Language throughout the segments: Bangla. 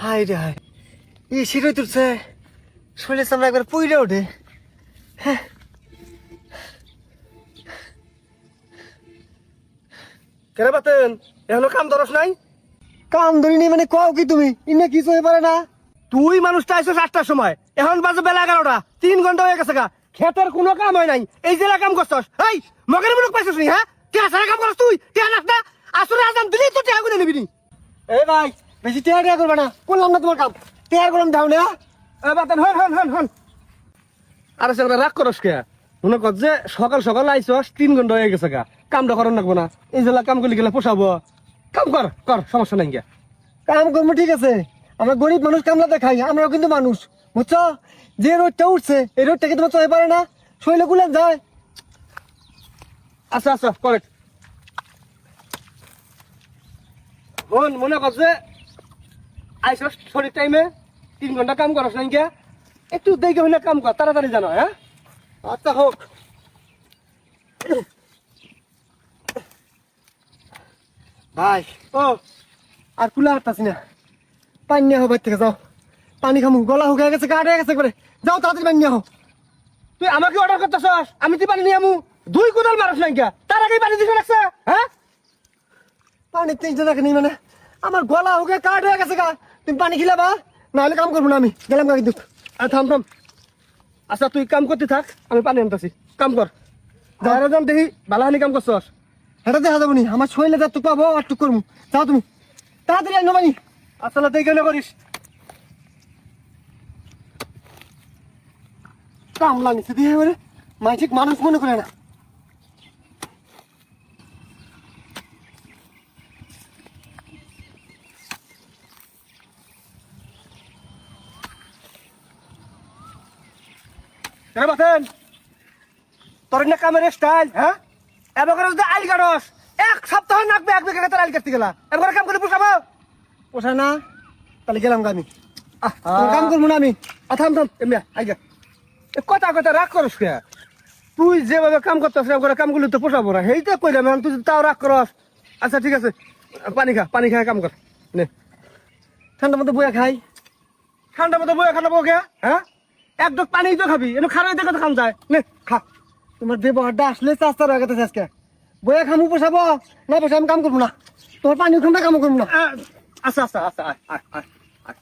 হাই রে হাই, ই শীতই তুলছে, শরীরের চামড়া একবার পুইরে ওঠে। হ্যাঁ, কেন বাতেন এখনো কাম ধরস নাই? কাম ধরি নি মানে কও কি তুমি? ইনে কিছু হয়ে পারে না। তুই মানুষটা আইসো 8টার সময়, এখন বাজে বেলা 11টা, 3 ঘন্টা হয়ে গেছে গা। ক্ষেতের কোনো কাম হয় নাই, এই জেলা কাম করছস। এই মগের মুলুক পাইছস নি? হ্যাঁ, টিয়া সারা কাম করছ তুই, টিয়া নাস না। আসলে আজান দিলি তো টিয়া গুনে নিবি নি। এই ভাই, বেশি টেয়ার টেয়ার করবে না, করলাম না তোমার কাম। টেয়ার করলাম দাও না। এ বাতেন হন হন হন হন। আরে সেগুলা রাগ করস কে? মনে কর যে সকাল সকাল আইসস, 3 ঘন্টা হয়ে গেছে গা, কামটা করার লাগবো না। এই জেলা কাম করলে গেলে পোষাবো। কাম কর কর, সমস্যা নাই গিয়া। কাম করবো ঠিক আছে, আমরা গরিব মানুষ, কামলাতে খাই, আমরাও কিন্তু মানুষ, বুঝছো? যে রোদটা উঠছে এই রোদটা কি তোমার চলে পারে না? শরীরে গুলে যায়। আচ্ছা আচ্ছা করে মনে কর যে আইসস শরীর টাইমে 3 ঘন্টা কাম করস নাই গিয়া, একটু দেখে হইলে কাম কর, তাড়াতাড়ি জানো। হ্যাঁ আচ্ছা হোক। ভাই ও আর কুলা হাঁটতাছি না, পানি নিয়ে হো, বাইর থেকে যাও, পানি খামু, গলা শুকিয়ে গেছে, গা হয়ে গেছে করে, যাও তাড়াতাড়ি পানি নিয়ে হো। তুই আমাকে অর্ডার করতেছস, আমি তুই পানি নিয়ে আমু, 2 কোদাল মারস নাই গিয়া, তার আগেই পানি দিতে লাগছে। হ্যাঁ পানি তিনটে দেখে নি মানে আমার গলা শুকিয়ে কাঠ হয়ে গেছে গা, তুমি পানি খিলাবা, নাহলে কাম করবো না আমি, গেলাম গা কিন্তু। আর থাম থাম। আচ্ছা তুই কাম করতে থাক, আমি পানি আনতেছি, কাম কর। যারা যান দেখি বালাহানি কাম করছস। এটা দেখা যাবো নি, আমার শরীরে যা টুক পাবো আর টুক করবো, যাও তুমি তাড়াতাড়ি আনো পানি। আসলে তুই কেন করিস? কাম লাগছে দিয়ে এবারে মানসিক মানুষ মনে করে না। কেন বাতেন তোর না কামের স্টাইল? হ্যাঁ এবার যদি আইল কাটস, 1 সপ্তাহ নাকবে, 1 বিঘা ক্ষেতের আইল কাটতে গেলা, এবার কাম করে পোষাবো? পোষায় না, তাহলে গেলাম গা আমি, কাম করবো না আমি। থাম থাম, এমনি আইগা কথা কথা রাগ করস কে? তুই যেভাবে কাম করতেছ কামগুলো তো পোষাবো না, সেইটা কইলাম, এখন তুই তাও রাগ করস। আচ্ছা ঠিক আছে, পানি খা কাম কর নে। ঠান্ডার মধ্যে বইয়া খাই। ঠান্ডা মতো বয়ে খাবো কে? হ্যাঁ, 1 ডোক পানি তো খাবি, এনে খারাপ দেখে তো খাম যায় নে, খা। তোমার ব্যবহারটা আসলে চাস্তার হয়ে গেছে আজকে। বইয়া খামু পোষাবো না, পোষা আমি কাম করবো না, তোমার পানি খামটা কাম করবো না। আচ্ছা আচ্ছা আচ্ছা, আয় আয় আয় আয়।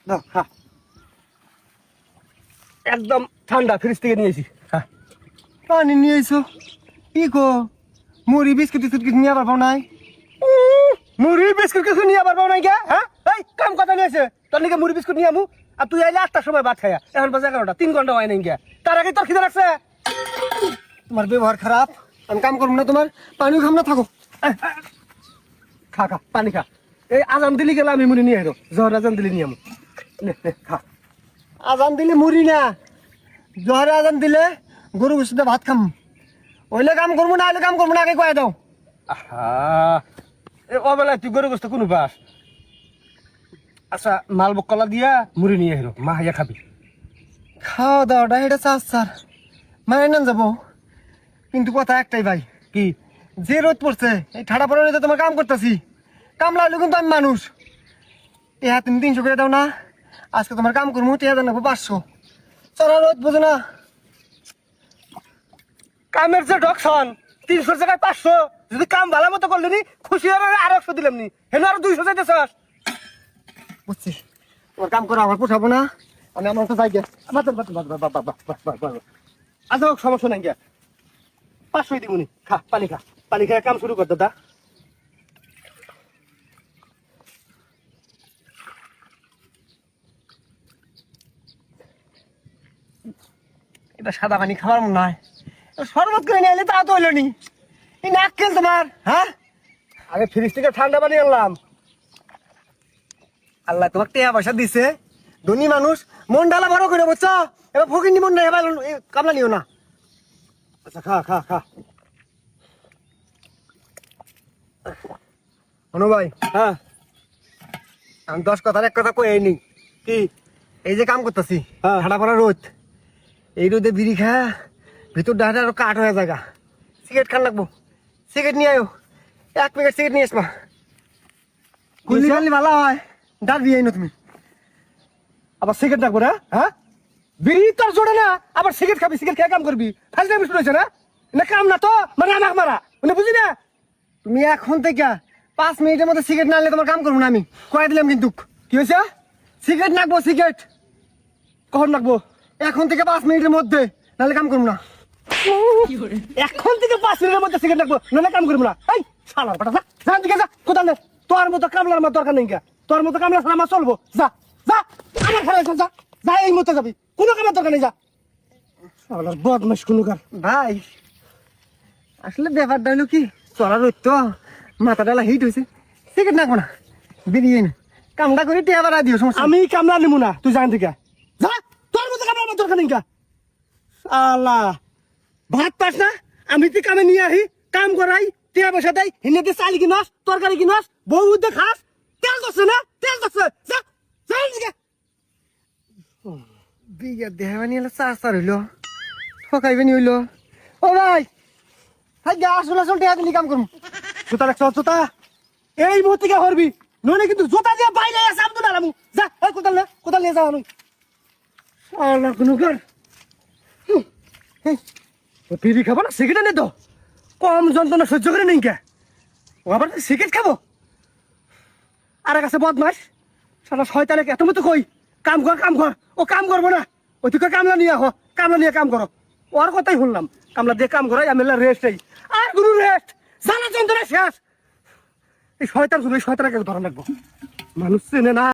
নাও, খা। একদম ঠান্ডা, ফ্রিজ থেকে নিয়েছি। হ্যাঁ পানি নিয়ে আইসো কি গো? মুড়ি বিস্কুট টিস্কুট কিছু নিয়ে আবার পাও নাই? মুড়ি বিস্কুট কিছু নিয়ে আবার পাও নাই কে? হ্যাঁ এই কাম কথা নিয়েছে তোর নাকি মুড়ি বিস্কুট নিয়ে আমু, আর তুই আইলে 8টার সময় ভাত খাইয়া, এখন বাজে 11টা, 3 ঘন্টা হয় নাই গিয়া, তার আগে তোর খিদে লাগছে। তোমার ব্যবহার খারাপ, আমি কাম করবো না, তোমার পানিও খাম না, থাকো। খা খা পানি খা। এই আজান দিলি গেলে আমি মুড়ি নিয়ে আইরো, জহর আজান দিলি নিয়ে আমু, নে নে খা। আজান দিলে মুড়ি না, জোহরে আজান দিলে গরু গোশতে ভাত খাম, ওইলে কাম করবো না, আইলে কাম করবো না, আগে কয়ে দাও। আহা এ অবেলায় তুই গরু গোস্ত কোনো পাস? আচ্ছা মাল বকলা দিয়া মুড়ি নিয়ে আইরো, মা হাইয়া খাবি। খাওয়া দাওয়াটা এটা চাষ স্যার মানে নেন যাবো, কিন্তু কথা একটাই ভাই, কি? যে রোদ পড়ছে এই ঠাডা পড়ে রোদে তোমার কাম করতেছি, কাম লাগলো কিন্তু আমি মানুষ। টিহা তুমি 300 করে দাও না, আজকে তোমার কাম করবো, টিহা দেন 500, চলা রোদ বোঝো না। কামের যে ডকশন 300 জায়গায় 500, যদি কাম ভালো মতো করলি নি খুশি হয়ে আর 100 দিলাম নি, হেন আর 200 চাইতেছস। বুঝছি, তোমার কাম করা আমার পোষাবো না, আমি আমার তো যাই গে। আচ্ছা হোক, সমস্যা নাই গিয়া, 500 দিবনি, খা পানি খা, পানি খেয়ে কাম শুরু কর দাদা। এটা সাদা পানি খাওয়ার মনে হয়, শরবত করে নিয়ে এলে তা তো হইলো নি। এই নাক কেন তোমার? হ্যাঁ, আগে ফ্রিজ থেকে ঠান্ডা পানি আনলাম। আল্লাহ তোমাকে টাকা পয়সা দিছে, ধনী মানুষ, মন ডালা বড় করে, বুঝছো? এবার ফকির মন নাই, এবার কামলা নিও না। আচ্ছা খা খা খা। শোনো ভাই, হ্যাঁ আমি 10 কথার 1 কথা কই নি। কি? এই যে কাম করতেছি, হ্যাঁ। ঠাডা পড়া রোদ, এই রোদে বিড়ি খা ভিতর ডাহাটা আরো কাঠ হয়ে জায়গা, সিগারেট খান লাগবো, সিগারেট নিয়ে আয়ো, এক প্যাকেট সিগারেট নিয়ে আসবা গুলি করলে ভালো হয় ডাক দিয়ে না তুমি আবার সিগারেট রাখবো না হ্যাঁ বিড়ি তোর জোড়ে না আবার সিগারেট খাবি সিগারেট খেয়ে কাম করবি ফাইজলামি আমি শুনেছে না না কাম না তো মানে আমাকে মারা মানে বুঝি না তুমি এখন থেকে 5 মিনিটের মধ্যে সিগারেট না আনলে তোমার কাম করবো না আমি কয়ে দিলাম কিন্তু কি হয়েছে সিগারেট নাকবো সিগারেট কখন রাখবো এখন থেকে 5 মিনিটের মধ্যে নাহলে কাম করবো না এখন থেকে 5 মিনিটের মধ্যে সিগারেট রাখবো না কাম করবো না এই শালার পাটা যা দিকে যা কোথাও নে তোর মতো কামলার আমার দরকার নেই তোর মতো কামলা ছাড়া আমার চলবো যা যা আমার খেলা যা যা এই মতো যাবি কোনো কামের দরকার নেই যা শালার বদমাশ কোনো কার ভাই আসলে ব্যাপারটা হলো কি চলার তো মাথা ডালা হিট হয়েছে সিগারেট নাকবো না বেরিয়ে না কামটা করে টিয়া বাড়া দিও সমস্যা আমি কামলা নিমু না তুই জান থেকে যা তোর মতো কামলা আমার দরকার নেই আল্লাহ ভাত পাস না আমি তুই কামে নিয়ে আহি কাম করাই টিয়া পয়সা দেয় হিন্দিতে চাল কিনাস তরকারি কিনাস বউ উদ্দে খাস তেল করছে না তেল করছে যা যা এদিকে। বিয়া দেহানি হলো চার হইলো ঠকাইবেনি হইলো ও ভাই হাই গা আসলে আসলে টিয়া দিলি কাম করবো জোতা রাখছ জোতা এই মুহূর্তে কে করবি নইলে কিন্তু জোতা দিয়ে বাইরে এসে আমি তো নালামু যা এই কোদাল নিয়ে যা আমি আল্লাহ কোনো কর বিড়ি খাবো না সিগারেট নে তো কম যন্ত্রণা সহ্য করে নেই কে ও আবার সিগারেট খাবো আর কাছে বদমাস সারা শয়তানে এত মতো কই কাম কর ও কাম করবো না ওই তুই কামলা নিয়ে আহ কামলা নিয়ে কাম করো ওর কথাই শুনলাম কামলা দিয়ে কাম করাই আমি রেস্ট এই আর গুরু রেস্ট জানা যন্ত্রণা শেষ এই শয়তান শুধু এই শয়তানকে ধরা লাগবো মানুষ চেনে না